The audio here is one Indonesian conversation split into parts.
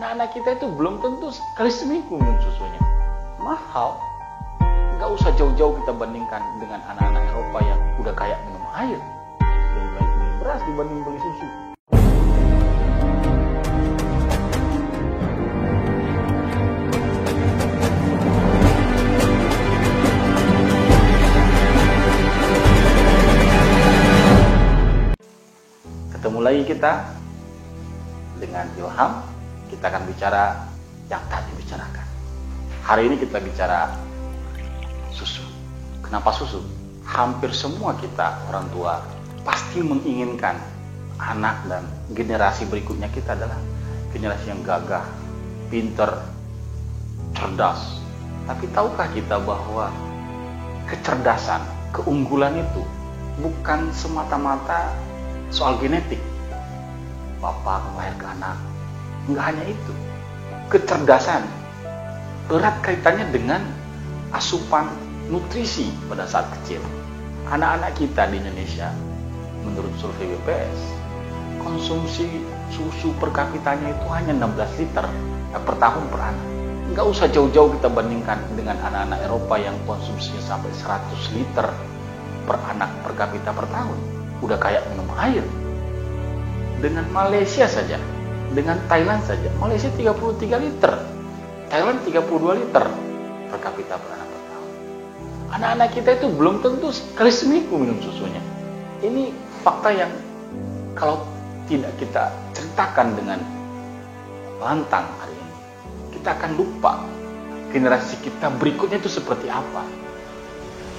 Anak-anak kita itu belum tentu sekali seminggu minum susunya. Mahal. Nggak usah jauh-jauh kita bandingkan dengan anak-anak Eropa yang udah kayak minum air. Lebih baik beli beras dibanding beli susu. Ketemu lagi kita dengan Ilham. Kita akan bicara yang tadi bicarakan. Hari ini kita bicara susu. Kenapa susu? Hampir semua kita orang tua pasti menginginkan anak dan generasi berikutnya kita adalah generasi yang gagah, pinter, cerdas. Tapi tahukah kita bahwa kecerdasan, keunggulan itu bukan semata-mata soal genetik. Bapak melahirkan anak. Enggak hanya itu. Kecerdasan erat kaitannya dengan asupan nutrisi pada saat kecil. Anak-anak kita di Indonesia, menurut survei BPS, konsumsi susu per kapitanya itu hanya 16 liter per tahun per anak. Enggak usah jauh-jauh kita bandingkan dengan anak-anak Eropa yang konsumsinya sampai 100 liter per anak per kapita per tahun. Udah kayak minum air. Dengan Malaysia saja, dengan Thailand saja, Malaysia 33 liter, Thailand 32 liter per kapita per anak per tahun. Anak-anak kita itu belum tentu sekali seminggu minum susunya. Ini fakta yang kalau tidak kita ceritakan dengan lantang hari ini, kita akan lupa generasi kita berikutnya itu seperti apa.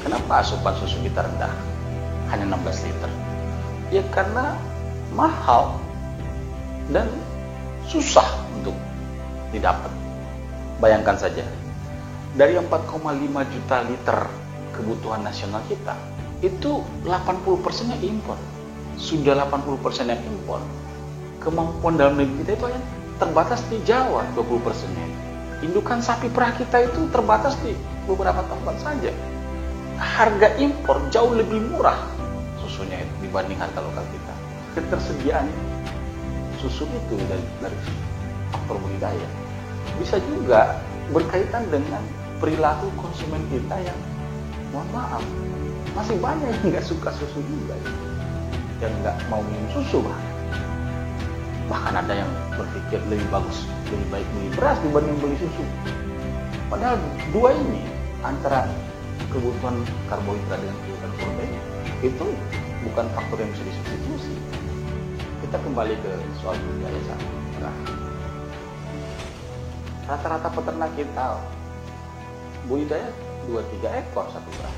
Kenapa asupan susu kita rendah? Hanya 16 liter. Ya karena mahal dan susah untuk didapat. Bayangkan saja, dari 4,5 juta liter kebutuhan nasional kita, itu 80%-nya impor. Sudah 80% yang impor. Kemampuan dalam negeri kita itu hanya terbatas di Jawa, 20%-nya. Indukan sapi perah kita itu terbatas di beberapa tempat saja. Harga impor jauh lebih murah susunya dibanding harga lokal kita. Ketersediaan susu itu dari faktor budidaya bisa juga berkaitan dengan perilaku konsumen kita yang, mohon maaf, masih banyak yang nggak suka susu juga, yang nggak mau minum susu. Bahkan ada yang berpikir lebih baik beli beras dibanding beli susu. Padahal dua ini, antara kebutuhan karbohidrat dengan kebutuhan protein, itu bukan faktor yang bisa disubstitusi. Kita kembali ke soal budidaya sapi perah. Rata-rata peternak kita budidaya 2-3 ekor sapi perah.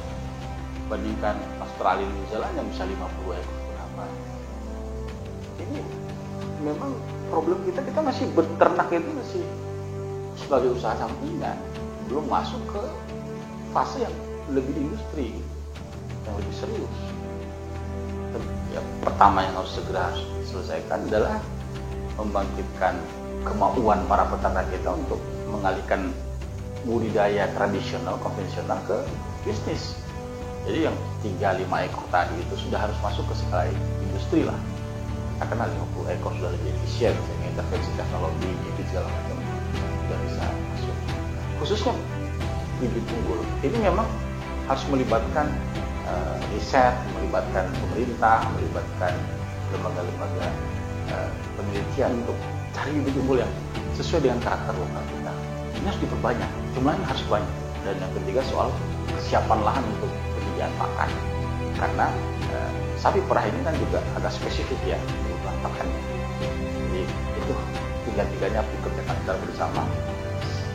Bandingkan Australia dan New Zealand yang bisa 50 ekor berapa. Ini memang problem kita masih beternak itu masih sebagai usaha sampingan, belum masuk ke fase yang lebih industri, yang lebih serius. Ya, pertama yang harus segera selesaikan adalah membangkitkan kemauan para peternak kita untuk mengalihkan budidaya tradisional konvensional ke bisnis. Jadi yang 3-5 ekor tadi itu sudah harus masuk ke skala industri lah. Karena 50 ekor sudah lebih efisien, sehingga intervensi teknologi, bibit segala macam sudah bisa masuk. Khususnya bibit unggul, ini memang harus melibatkan riset, melibatkan pemerintah, melibatkan lembaga-lembaga penelitian untuk cari bibit unggul yang sesuai dengan karakter lokal kita. Ini harus diperbanyak, jumlahnya harus banyak. Dan yang ketiga soal kesiapan lahan untuk penyediaan pakan, karena sapi perah ini kan juga agak spesifik ya kebutuhan pakannya. Jadi itu tiga-tiganya harus dikerjakan secara bersama.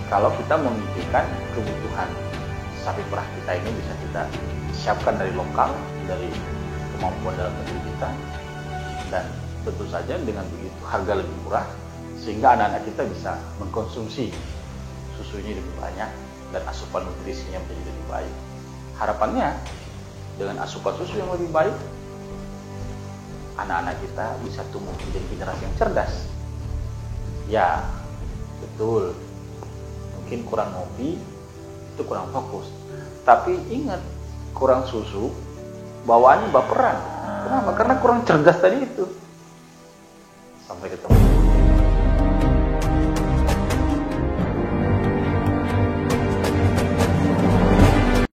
Kalau kita memikirkan kebutuhan sapi perah kita ini bisa kita siapkan dari lokal, dari kemampuan dalam negeri kita, dan tentu saja dengan begitu harga lebih murah, sehingga anak-anak kita bisa mengkonsumsi susunya lebih banyak dan asupan nutrisinya menjadi lebih baik. Harapannya dengan asupan susu yang lebih baik, anak-anak kita bisa tumbuh menjadi generasi yang cerdas. Ya, betul. Mungkin kurang ngopi, itu kurang fokus. Tapi ingat, kurang susu, bawaannya baperan. Kenapa? Karena kurang cerdas tadi itu. Sampai ketemu.